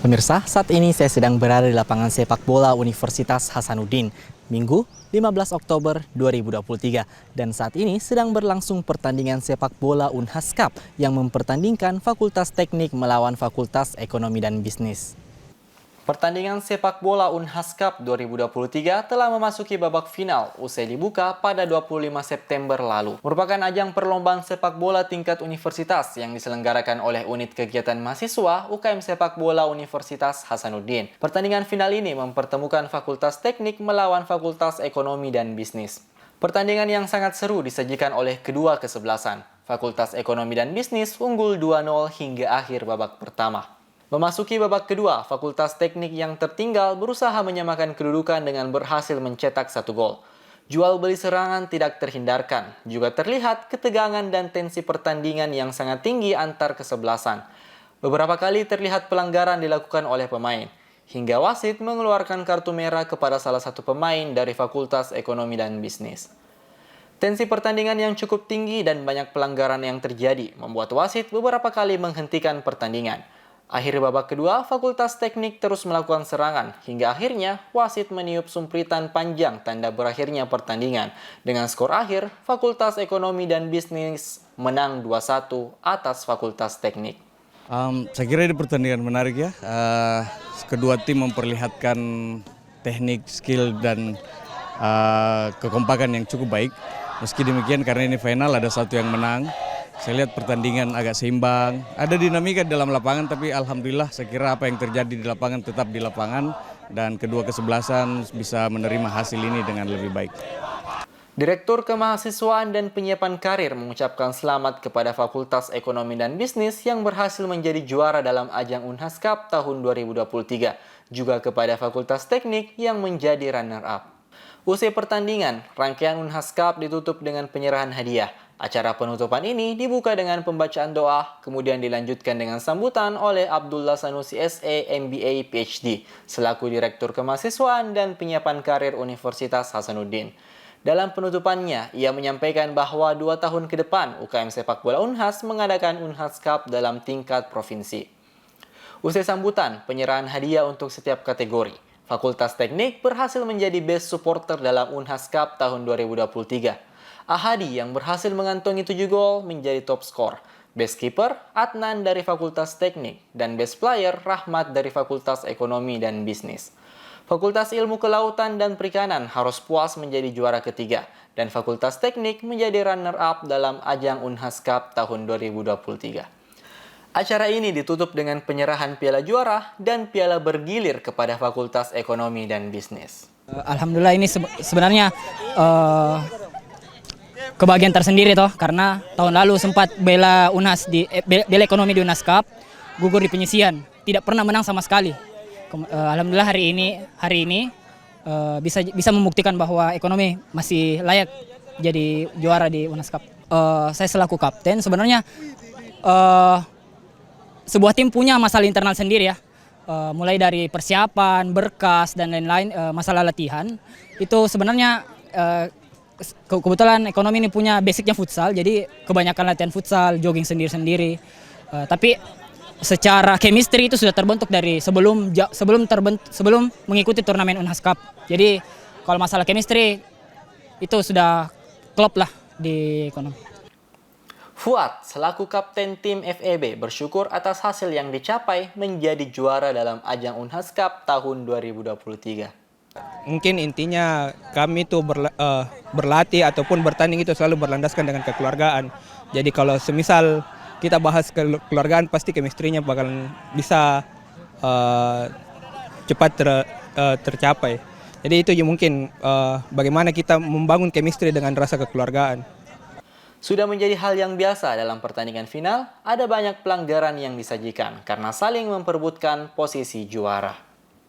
Pemirsa, saat ini saya sedang berada di lapangan sepak bola Universitas Hasanuddin, Minggu 15 Oktober 2023. Dan saat ini sedang berlangsung pertandingan sepak bola Unhas Cup yang mempertandingkan Fakultas Teknik melawan Fakultas Ekonomi dan Bisnis. Pertandingan sepak bola Unhas Cup 2023 telah memasuki babak final usai dibuka pada 25 September lalu. Merupakan ajang perlombaan sepak bola tingkat universitas yang diselenggarakan oleh Unit Kegiatan Mahasiswa UKM Sepak Bola Universitas Hasanuddin. Pertandingan final ini mempertemukan Fakultas Teknik melawan Fakultas Ekonomi dan Bisnis. Pertandingan yang sangat seru disajikan oleh kedua kesebelasan. Fakultas Ekonomi dan Bisnis unggul 2-0 hingga akhir babak pertama. Memasuki babak kedua, Fakultas Teknik yang tertinggal berusaha menyamakan kedudukan dengan berhasil mencetak 1 gol. Jual beli serangan tidak terhindarkan, juga terlihat ketegangan dan tensi pertandingan yang sangat tinggi antar kesebelasan. Beberapa kali terlihat pelanggaran dilakukan oleh pemain, hingga wasit mengeluarkan kartu merah kepada salah satu pemain dari Fakultas Ekonomi dan Bisnis. Tensi pertandingan yang cukup tinggi dan banyak pelanggaran yang terjadi membuat wasit beberapa kali menghentikan pertandingan. Akhir babak kedua, Fakultas Teknik terus melakukan serangan, hingga akhirnya wasit meniup sumpritan panjang tanda berakhirnya pertandingan. Dengan skor akhir, Fakultas Ekonomi dan Bisnis menang 2-1 atas Fakultas Teknik. Saya kira ini pertandingan menarik ya. Kedua tim memperlihatkan teknik, skill, dan kekompakan yang cukup baik. Meski demikian, karena ini final, ada satu yang menang. Saya lihat pertandingan agak seimbang, ada dinamika di dalam lapangan, tapi alhamdulillah saya kira apa yang terjadi di lapangan tetap di lapangan dan kedua kesebelasan bisa menerima hasil ini dengan lebih baik. Direktur Kemahasiswaan dan Penyiapan Karir mengucapkan selamat kepada Fakultas Ekonomi dan Bisnis yang berhasil menjadi juara dalam ajang Unhas Cup tahun 2023, juga kepada Fakultas Teknik yang menjadi runner-up. Usai pertandingan, rangkaian Unhas Cup ditutup dengan penyerahan hadiah. Acara penutupan ini dibuka dengan pembacaan doa, kemudian dilanjutkan dengan sambutan oleh Abdullah Sanusi SE MBA PhD, selaku Direktur Kemahasiswaan dan Penyiapan Karir Universitas Hasanuddin. Dalam penutupannya, ia menyampaikan bahwa 2 tahun ke depan UKM Sepak Bola Unhas mengadakan Unhas Cup dalam tingkat provinsi. Usai sambutan, penyerahan hadiah untuk setiap kategori. Fakultas Teknik berhasil menjadi best supporter dalam Unhas Cup tahun 2023. Ahadi yang berhasil mengantongi 7 gol menjadi top skor. Best keeper Adnan dari Fakultas Teknik dan best player Rahmat dari Fakultas Ekonomi dan Bisnis. Fakultas Ilmu Kelautan dan Perikanan harus puas menjadi juara ketiga dan Fakultas Teknik menjadi runner-up dalam ajang Unhas Cup tahun 2023. Acara ini ditutup dengan penyerahan piala juara dan piala bergilir kepada Fakultas Ekonomi dan Bisnis. Alhamdulillah ini sebenarnya kebahagiaan tersendiri toh, karena tahun lalu sempat bela bela ekonomi di Unhas Cup, gugur di penyisian, tidak pernah menang sama sekali. Alhamdulillah hari ini bisa membuktikan bahwa ekonomi masih layak jadi juara di Unhas Cup. Saya selaku kapten sebenarnya sebuah tim punya masalah internal sendiri ya, mulai dari persiapan, berkas dan lain-lain, masalah latihan itu sebenarnya. Kebetulan ekonomi ini punya basicnya futsal, jadi kebanyakan latihan futsal, jogging sendiri-sendiri. Tapi secara chemistry itu sudah terbentuk dari sebelum mengikuti turnamen Unhas Cup. Jadi kalau masalah chemistry itu sudah klop lah di ekonomi. Fuad, selaku kapten tim FEB, bersyukur atas hasil yang dicapai menjadi juara dalam ajang Unhas Cup tahun 2023. Mungkin intinya kami itu berlatih ataupun bertanding itu selalu berlandaskan dengan kekeluargaan. Jadi kalau semisal kita bahas kekeluargaan, pasti chemistry-nya bakal bisa cepat tercapai. Jadi itu mungkin bagaimana kita membangun chemistry dengan rasa kekeluargaan. Sudah menjadi hal yang biasa dalam pertandingan final, ada banyak pelanggaran yang disajikan karena saling memperebutkan posisi juara.